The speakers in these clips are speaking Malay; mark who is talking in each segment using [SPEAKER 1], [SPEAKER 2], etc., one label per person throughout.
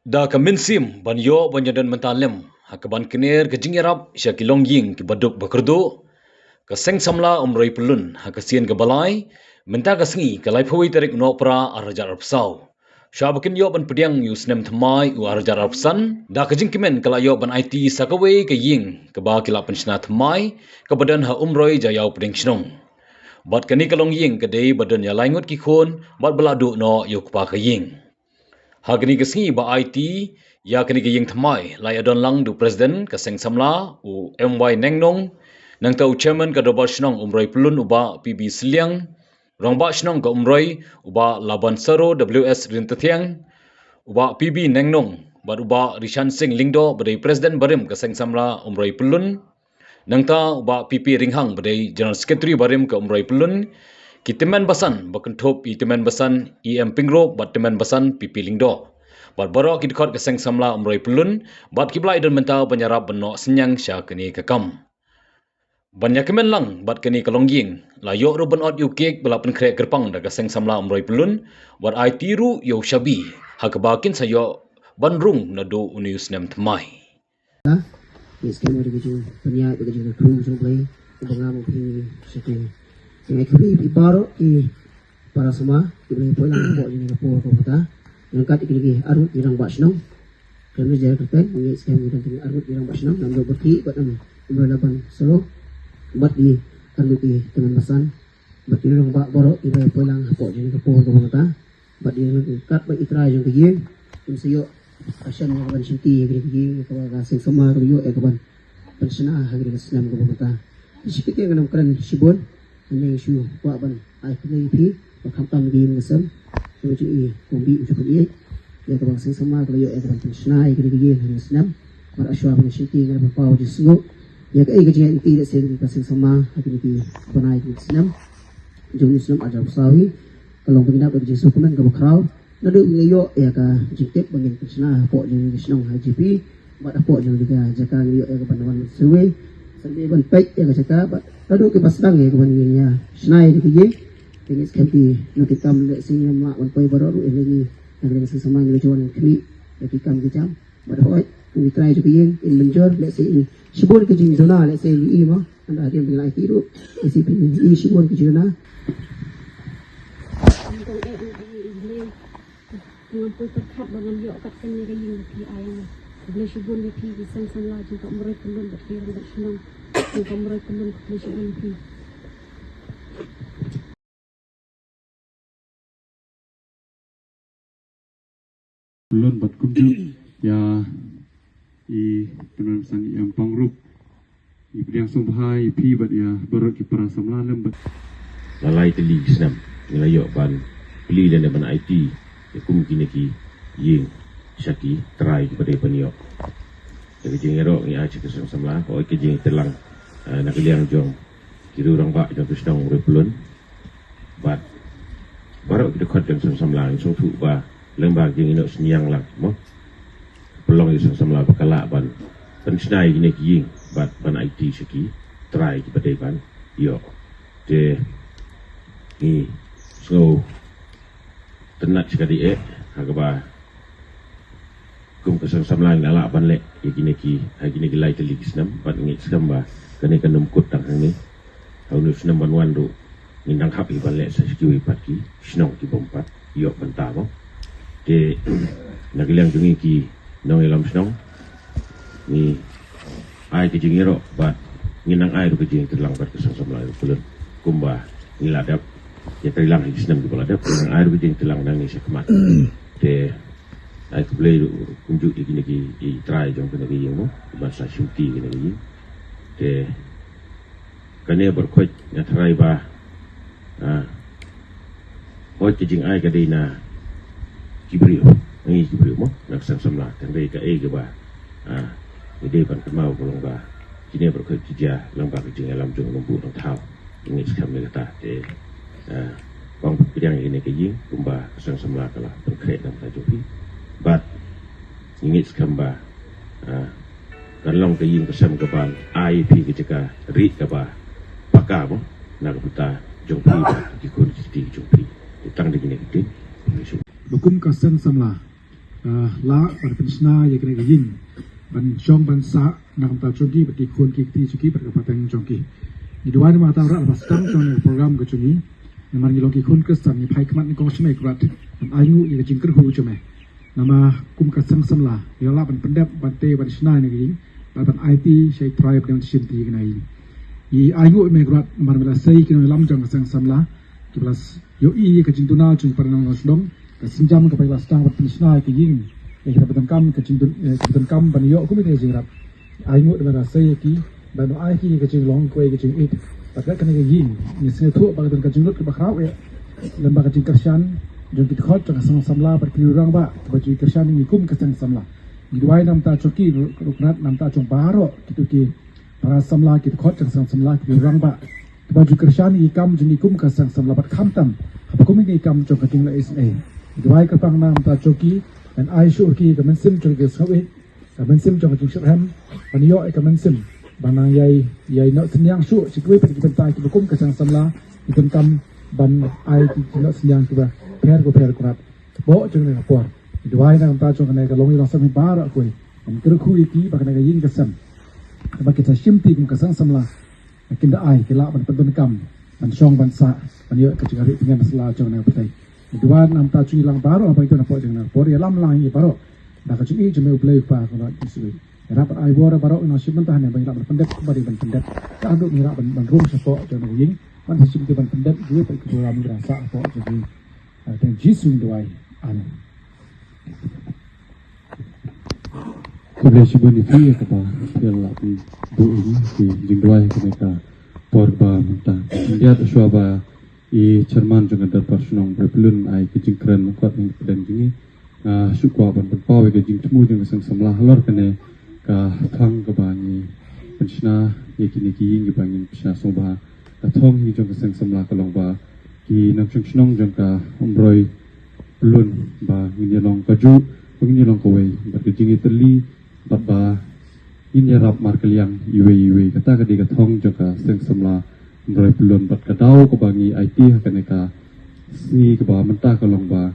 [SPEAKER 1] Da kaminsim banyo banyadan mentalem hakaban kenir kejing yarap isya kilong ying ki baduk bakerdo kaseng samla umroi pelun hakasian ke balai menta kasengi kalai phawi tarik no pra arajar arpsau shabakin yo ban pediang yu snem thamai u arajar arpsan da kejing kimen kalayo ban IT sakawe ke ying ke ba kila penshna thamai ke badan ha umroi jayau peding shnong bat kani kalong ying ke dei badan ya laingut ki khon bat beladu no yo kpa ke ying Hagni kesengi ba IT ya kini ke ying thamai lai adon lang du president kaseng samla u MY Nengnong nang tau chairman ka doba shnong umroi pelun uba PB Sliang rongba shnong ka umroi uba Laban Saro WS Rintathiang uba PB Nengnong bat uba Rishan Singh Lingdo badai president barim kaseng samla umroi pelun nang ta uba PP Ringhang badai general secretary barim ka umroi pelun Kitiman basan bakentop itiman basan EM Pingro bat timan basan PP Lingdo. Bat borok kidkot keseng samla umroi pelun bat kiblai dan mentau penyarap benok senyang sya kini kekam. Banyak kemen lang bat kini kalongying la yok ru benot yu kek bela penkrek gerpang da keseng samla umroi pelun bat ai tiru yo shabi hakabakin sayo banrung nadu unius nem tmai.
[SPEAKER 2] Iskan ada kerja penyiar kerja kru sampai pengamu pergi setting. Yang kami ibarat para semua kita pulang buat ini kapur kota. Yang kat lagi arut irang basnong. Kami jaga kereta ini sekarang kita tinggal arut irang basnong. Nama berki buat nama berlapan solo. Buat di arut di teman basan. Buat ini orang borok kita pulang buat ini kapur kota. Buat di kat buat itra yang kerja. Insyo Asyam yang kawan cinti yang kawan kasih semua kawan kawan pensenah hari Islam kawan kata. Sikit yang kena keren sibun ini isu buat ban ai kena ipi bakam tam lagi ngesem cuci kombi cukup ia ya kawan kasih semua kawan pensenah hari Islam pada asyam yang cinti yang berpau jesu ya kai kerja inti dak sing kasih semua hari kawan Islam jom Islam ajar sawi kalau penginap kerja sukuman kawan kerau Nadu ngayo ya ka jitip bangin kusna po jeng kusnong HGP bat po jeng juga jaka ngayo ya ka panawan suwe sampai ban pek ya ka jaka bat nadu ke pasdang ya ka ban ya snai di kije tingis kanti nanti kam le sing ma ban poi baru ini nang sing sama ngi juan kli ya ki kam kejam bat hoy we try to be in menjor let's say in shibon ke jing zona let's say i ma anda dia bila tiru isi i shibon ke zona Mampu terkap dengan yok kat kena kayu di ayam. Boleh shibun lagi kisah samla juga murai pelun berkira bersenang. Juga murai pelun boleh shibun lagi.
[SPEAKER 3] Pelun bat kumjuk ya i teman sang yang pangrup i beriang sumbhai pi bat ya berok ki para samla lembat
[SPEAKER 4] lalai teli senam ngelayok ban beli dan ban IT kum kini ki ying syaki try kepada peniok jadi jengero ni aja kesem samla ko ke jeng telang nak liang jong kira orang bak jong tusdang repulun bat baru kita khot jong samla so tu ba lembag jeng inok senyang lang mo pelong isang samla bakala ban pensnai kini ki ying bat ban IT syaki try kepada ban yo de ni so tenat sekali agaba kum kesang samlang ngalak ban lek yakini ki hagini gelai teli kisnam bat ngit skamba kane kanum kut tang ni haunu snam ban wandu nindang hap ban lek sa skiwi pat ki snong ki bompat yok banta mo de nagilang jungi ki nong elam snong ni ai ki jingiro bat nginang ai ru ki jing terlang bat kesang samlang kulun kumba niladap ya terhilang di senam di bola ada yang air bijing telang nang ni sekemat de ai boleh kunjuk di kini try jong kena gi mo bahasa syuti kena gi de kane berkot ya try ba hoi kijing ai ka dina kibrio ngi kibrio mo nak sang samla tang dei ka e ke ba ide ban kemau kolong ba kini berkot kija lambak kijing alam jong lumbu nang tau ini sekam kata de bang bidang ini kaji kumba kesang semula kalah berkret dan tajupi bat ingit skamba kalong kaji kesam keban IP kejaka ri kaba pakar mo nak buta jongpi ba dikun siti jongpi ditang digini gede
[SPEAKER 3] Lukum kasang samla
[SPEAKER 5] la pada pensna ya kena yin ban shong ban sa nak ta chogi bati khun ki ti chuki pada patang jongki ni dua ni mata ra pas tam trong program ke chuni namar ni loki khun kristan ni phai kmat ni kong shmei krat ayu ni jing ker hu chome nama kum ka sang samla ya la ban pendap ban te ban shna ni yin ban IT shai tribe dan shim ti kena yin i ayu me krat namar mela sei kena lam jang sang samla ki plus yo i ke jing tuna chung parnang losdong ka sinjam ka pai lastang ban shna ki yin kita bertengkam bertengkam banyo aku minta jirat ayu dengan saya ki dan ai ki kecing long kue kecing it pada kena yin ni saya tu bagi dan kecing lut ke bakrau ya lembaga kecing kersan dan kita khot jangan sang samla berkirang ba baju kersan ni kum kesang samla di dua nam ta choki ruknat nam ta chong baro gitu ki para samla kita khot jangan sang samla kirang ba baju kersan ni kam jeni kum kesang samla bat khamtam apa kum ni kam chong kecing la SA di dua ka pang nam ta choki dan ai syur ki ka mensim chung ke sawit ka mensim chung chung ham ban yo ka mensim bana yai no senyang su sikwe pe ki pentai ki bukum ka sang samla ki penkam ban ai ki no senyang ki ba per kurat bo chung ne por dwai na ta chung ne ka longi rasa mi bar ko an kru khu ki ba ka yin ka sam ba ki ta shimti kum ka sang samla kin da ai ki la ban penkam ban song ban sa ban yo ka chung ri pengen masala chung ne petai dua nam ta cui lang baro apa itu nampak jangan por ya lam lang ini baro dah kecui cuma play pa kalau isu rapat ai bora baro nasib mentah ne banyak pendek kembali pendek tak ada mira ban room support jangan ying ban hasil ban pendek dia pergi ke dalam rasa apa jadi dan jisu dua anu
[SPEAKER 3] Kemudian sebelum itu ya kata yang lagi bu ini di jingduai mereka porba mentah dia suaba i cerman jangan terpasunong berpelun ai kejingkran kuat yang pedang gini syukwa ban berpawe kejing temu jangan sang samlah halor kene ka thang ka bani pensna yekini ki ying bangin psa soba ka thong hi jong sang samlah ka longba ki nam chung snong jong ka umroi pelun ba ngin long ka ju ngin long ka wei ba kejing itli ba in yarap mar kaliang iwe kata ka di ka thong jong ka sang samlah Mereka belum buat kadau ke bangi IT hakaneka si ke bawah mentah ke longba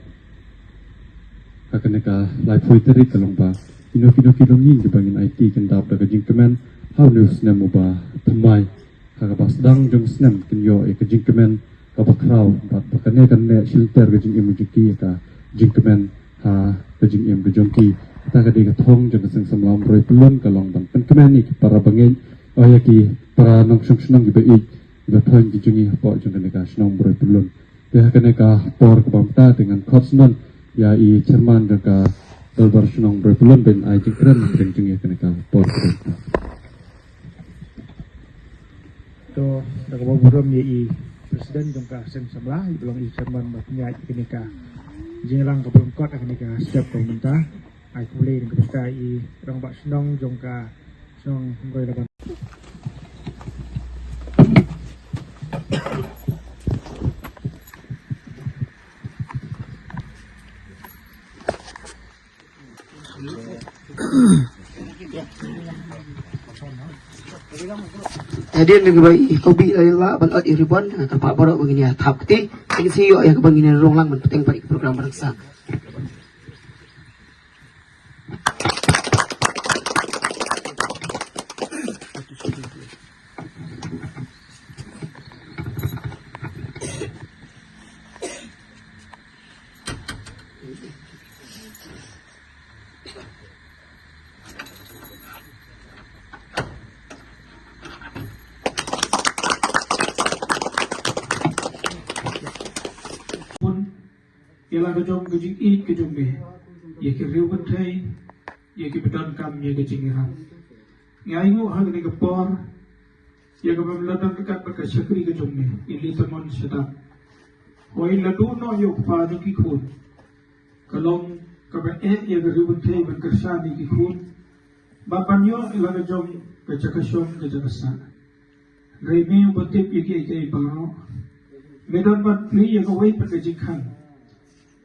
[SPEAKER 3] hakaneka live poetry ke longba kino kilongin ke bangin IT kendap daga jingkemen how news nemu ba thamai hakabas dang jong snem kinyo e ke jingkemen ka bakrau bat bakane kan ne shelter ke jing emujuki ka jingkemen ha ke jing em ke jongki ta ka de ka thong jong sang samlam roi pelun ka longbang pen kemen ni para bangin oyaki para nong sung gi be Betul dijungi apa jangan neka senang berpelun. Dia akan neka por kebamta dengan kotsnon ya i cerman neka dalbar senang berpelun ben ai jingkran jungi akan neka por kebamta.
[SPEAKER 5] to daga baburam ye i presiden jongka sen samlah belum i cerman batnya kenika jinglang ka belum kot kenika setiap pemerintah ai kule dengan ketika i rong bak senang jongka senang ngoi laban
[SPEAKER 2] Hadir dengan baik kopi layla ban od iribon tempat baru begini ya tahap keti ini siyo ya kebangin ronglang ban penting pada program bangsa
[SPEAKER 5] Ialah kejong kejing it kejong be, ia kiriu bentai, ia kibedan kam ia kejing iram. Ngai ngu hang ni kepor, ia kebeladang dekat berkat syakri kejong be, ini teman sedap. Hoi ladu no yuk padi kikun, kalong kabe ia kiriu bentai berkersani kikun, bapanyo ialah kejong kecakasyong kecakasan. Remi betip ia kiai baro, medan bat pli ia kawai perkejing khang.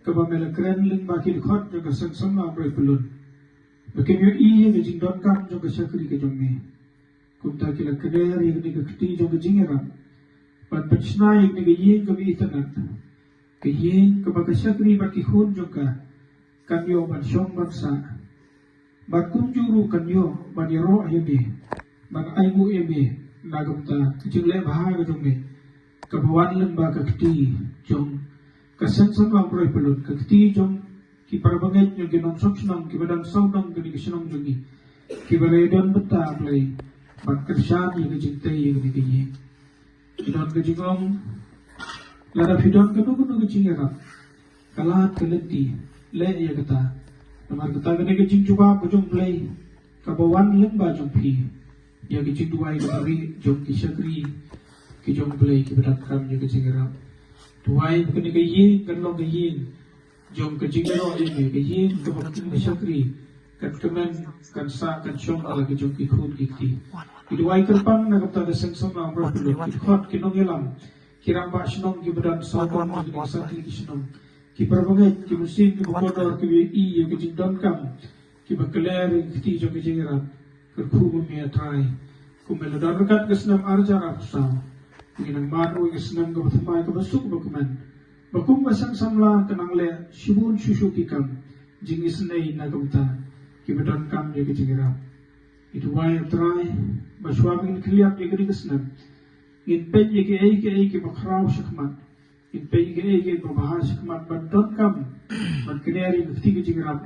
[SPEAKER 5] Kabamela keren ling bakil khot jaga sang la bre pelun bakin yu i ke jing dot kam jaga syakri ke jongme kumta kila keder yang ni ke kti jaga jingera pat pachna yang ni ke yin ke bi tanat ke yin ke baka syakri baki khun jaga kanyo ban syong bansa ban kunjuru kanyo ban yaro ayebe ban aimu ebe nagumta kijingle baha gajungne kabawan lemba kakti jong kasen sama proy pelun kakti jong ki parbanget yung ginom soknong ki badan sawnong gani kisinong jungi ki baledon beta play ban kersan yung gajintay yung gini kidon gajingong lara fidon kanu gajingera kalat kalenti le ya kata namar kata gani gajing coba bujung play kabawan lemba jong pi ya gajing duai gari jong ki syakri ki jong play ki badan kam yung gajingera duai kani gayin kanlong gayin jom kejingero ini keyin kebakin syakri kan kemen kan sa kan syong ala ke jom kikhun kikti kiduai kerpang na kapta da sengsong na amro pulu kikhot kinong ilam kiramba sinong kibadan sawon na kinasati kisinong kiparbanget kimusin kibukodor kibi i ya kejing don kam kibakaler kiti jom kejingera kerkubu mia trai kumelodar rekat kesenam arjara pusau kinang manu kesenam kabatumai kabasuk bakumen Bakum basang samla kenang le shibun shushu kikam jingis nei nagumta kibadan kam ye kijingira itu wai trai baswabin kliap ye gri kesnam in pen ye ke bakrau shikmat in pen ye ke bahar shikmat badon kam ban kineri nufti kijingira